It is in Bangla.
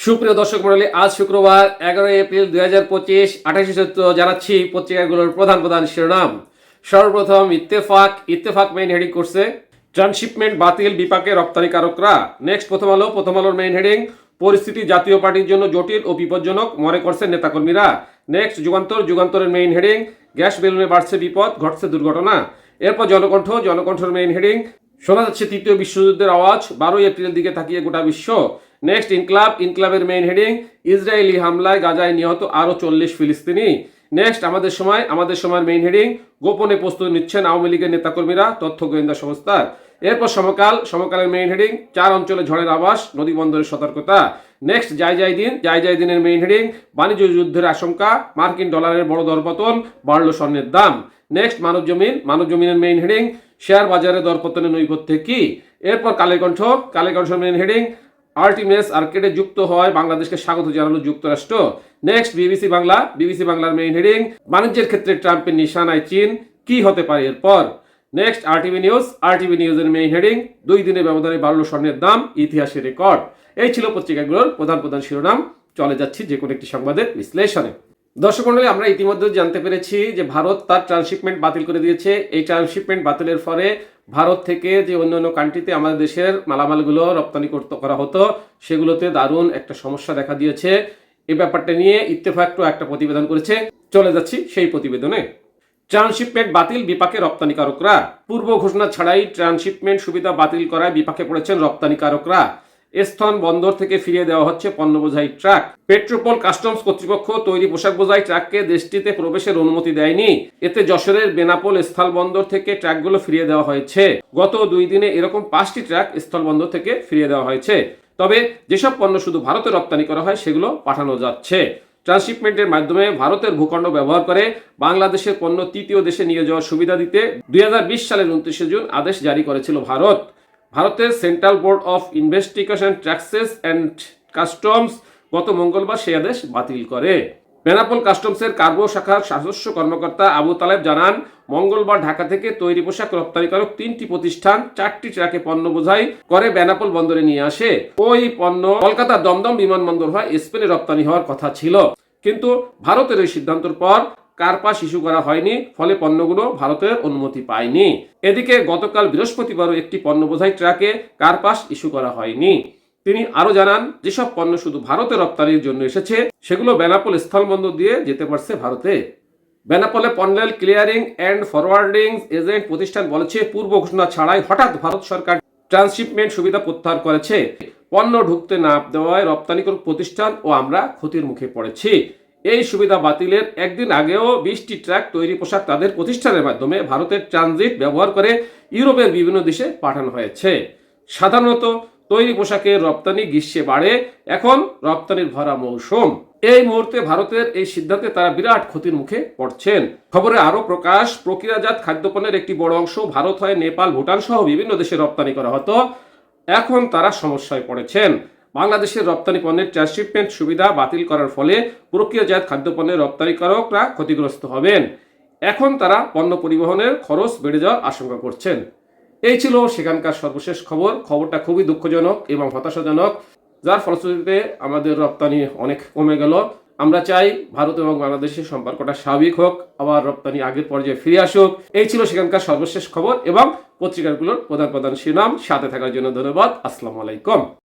সুপ্রিয় দর্শক মণ্ডলী, আজ শুক্রবার 11 এপ্রিল 2025 28 সূত্র জানাচ্ছি পত্রিকাগুলোর প্রধান প্রধান শিরোনাম। সর্বপ্রথম ইত্তেফাক মেইন হেডিং করছে ট্রান্সশিপমেন্ট বাতিল, বিপাকে রপ্তানিকারকরা। নেক্সট প্রথম আলোর মেইন হেডিং পরিস্থিতি জাতীয় পার্টির জন্য জটিল ও বিপজ্জনক মনে করছেন নেতাকর্মীরা। নেক্সট যুগান্তরের মেইন হেডিং গ্যাস বেলুনে বাড়ছে বিপদ, ঘটছে দুর্ঘটনা। এরপর জনকণ্ঠের মেইন হেডিং শোনা যাচ্ছে তৃতীয় বিশ্বযুদ্ধের আওয়াজ, 12 এপ্রিল দিকে তাকিয়ে গোটা বিশ্ব। নেক্সট ইনকলাবের মেইন হেডিং ইসরায়েলি হামলায় গাজায় নিহত আরও 40 ফিলিস্তিনি। নেক্সট আমাদের সময়ের মেইন হেডিং গোপনে প্রস্তুতি নিচ্ছেন আওয়ামী লীগের নেতাকর্মীরা, তথ্য গোয়েন্দা সংস্থার। এরপর সমকালের মেইন হেডিং 4 অঞ্চলে ঝড়ের আভাস, নদী বন্দরের সতর্কতা। নেক্সট যাই দিনের মেইন হেডিং বাণিজ্য যুদ্ধের আশঙ্কা, মার্কিন ডলারের বড় দরপতন, বাড়ল স্বর্ণের দাম। নেক্সট মানবজমিনের মেইন হেডিং শেয়ার বাজারে দরপতনের নৈপথ্যে কি। এরপর কালের মেইন হেডিং আর্টিমিস আর্কেডে যুক্ত হয় বাংলাদেশকে স্বাগত জানালো যুক্তরাষ্ট্র। নেক্সট বিবিসি বাংলার মেইন হেডিং বাণিজ্যের ক্ষেত্রে ট্রাম্পের নিশানায় চীন, কি হতে পারে এরপর। নেক্সট আরটিভি নিউজের মেইন হেডিং 2 দিনের ব্যবধানে বাড়ল স্বর্ণের দাম, ইতিহাসের রেকর্ড। এই ছিল পত্রিকাগুলোর প্রধান শিরোনাম। চলে যাচ্ছি যে কোনো একটি সংবাদের বিশ্লেষণে। দর্শক মণ্ডলী, আমরা ইতিমধ্যে জানতে পেরেছি যে ভারত তার ট্রান্সশিপমেন্ট বাতিল করে দিয়েছে। এই ট্রান্সশিপমেন্ট বাতিলের ফলে ভারত থেকে যে অন্যান্য কান্ট্রিতে আমাদের দেশের মালামালগুলো রপ্তানি করা হতো, সেগুলোতে দারুণ একটা সমস্যা দেখা দিয়েছে। এই ব্যাপারটা নিয়ে ইত্তেফাক একটা প্রতিবেদন করেছে। চলে যাচ্ছি সেই প্রতিবেদনে। ট্রান্সশিপমেন্ট বাতিল, বিপাকে রপ্তানিকারকরা। পূর্ব ঘোষণা ছাড়াই ট্রান্সশিপমেন্ট সুবিধা বাতিল করায় বিপাকে পড়েছেন রপ্তানিকারকরা। স্থল বন্দর থেকে ফিরিয়ে দেওয়া হচ্ছে পণ্য বোঝাই ট্রাক। পেট্রোপল কাস্টমস কর্তৃপক্ষ তৈরি পোশাক বোঝাই ট্রাককে দেশটিতে প্রবেশের অনুমতি দেয়নি। এতে যশোরের বেনাপোল স্থল বন্দর থেকে ট্রাকগুলো ফিরিয়ে দেওয়া হয়েছে। গত 2 দিনে এরকম 5টি ট্রাক স্থল বন্দর থেকে ফিরিয়ে দেওয়া হয়েছে। তবে যেসব পণ্য শুধু ভারতে রপ্তানি করা হয় সেগুলো পাঠানো যাচ্ছে। ট্রান্সশিপমেন্টের মাধ্যমে ভারতের ভূখণ্ড ব্যবহার করে বাংলাদেশের পণ্য তৃতীয় দেশে নিয়ে যাওয়ার সুবিধা দিতে 2020 সালের 29 জুন আদেশ জারি করেছিল ভারতের central board of investigation taxes and customs গত মঙ্গলবার সেই আদেশ বাতিল করে। বেনাপোল কাস্টমসের কার্গো শাখার সদস্য কর্মকর্তা আবু তালেব জানান, মঙ্গলবার ঢাকা থেকে তৈরি পোশাক রপ্তানিকারক 3টি প্রতিষ্ঠান 4টি ট্রাকে পণ্য বোঝাই করে বেনাপোল বন্দরে নিয়ে আসে। ওই পণ্য কলকাতার দমদম বিমানবন্দর হয় স্পেনে রপ্তানি হওয়ার কথা ছিল, কিন্তু ভারতের এই সিদ্ধান্তের পর কার্পাস ইস্যু করা হয়নি, ফলে পণ্যগুলো ভারতের অনুমতি পায়নি। এদিকে গতকাল বৃহস্পতিবারও একটি পণ্য বোঝাই ট্রাকে কার্পাস ইস্যু করা হয়নি। তিনি আরো জানান, যেসব পণ্য শুধু ভারতে রপ্তানির জন্য এসেছে সেগুলো বেনাপোল স্থলবন্দর দিয়ে যেতে পারছে ভারতে। বেনাপোলে পণ্যের ক্লিয়ারিং অ্যান্ড ফরওয়ার্ডিং এজেন্ট প্রতিষ্ঠান বলেছে, পূর্ব ঘোষণা ছাড়াই হঠাৎ ভারত সরকার ট্রান্সশিপমেন্ট সুবিধা প্রত্যাহার করেছে। পণ্য ঢুকতে না দেওয়ায় রপ্তানিকারক প্রতিষ্ঠান ও আমরা ক্ষতির মুখে পড়েছি। এই সুবিধা বাতিলের একদিন আগেও 20টি ট্রাক তৈরি পোশাক তাদের প্রতিষ্ঠানের মাধ্যমে ভারতের ট্রানজিট ব্যবহার করে ইউরোপের বিভিন্ন দেশে পাঠানো হয়েছে। সাধারণত তৈরি পোশাকের রপ্তানি গ্রীষ্মে বাড়ে, এখন রপ্তানির ভরা মৌসুম। এই মুহূর্তে ভারতের এই সিদ্ধান্তে তারা বিরাট ক্ষতির মুখে পড়ছেন। খবরে আরো প্রকাশ, প্রক্রিয়াজাত খাদ্যপণ্যের একটি বড় অংশ ভারত হয়ে নেপাল, ভুটান সহ বিভিন্ন দেশে রপ্তানি করা হতো। এখন তারা সমস্যায় পড়েছেন। বাংলাদেশের রপ্তানি পণ্যের ট্রান্সশিপমেন্ট সুবিধা বাতিল করার ফলে প্রক্রিয়াজাত খাদ্যপণ্যের রপ্তানিকারকরা ক্ষতিগ্রস্ত হবেন। এখন তারা পণ্য পরিবহনের খরচ বেড়ে যাওয়ার আশঙ্কা করছেন। এই ছিল সেখানকার সর্বশেষ খবরটা খুবই দুঃখজনক এবং হতাশাজনক, যার ফলশ্রুতিতে আমাদের রপ্তানি অনেক কমে গেল। আমরা চাই ভারত এবং বাংলাদেশের সম্পর্কটা স্বাভাবিক হোক, আবার রপ্তানি আগের পর্যায়ে ফিরে আসুক। এই ছিল সেখানকার সর্বশেষ খবর এবং পত্রিকাগুলোর প্রধান শিরোনাম। সাথে থাকার জন্য ধন্যবাদ। আসসালামু আলাইকুম।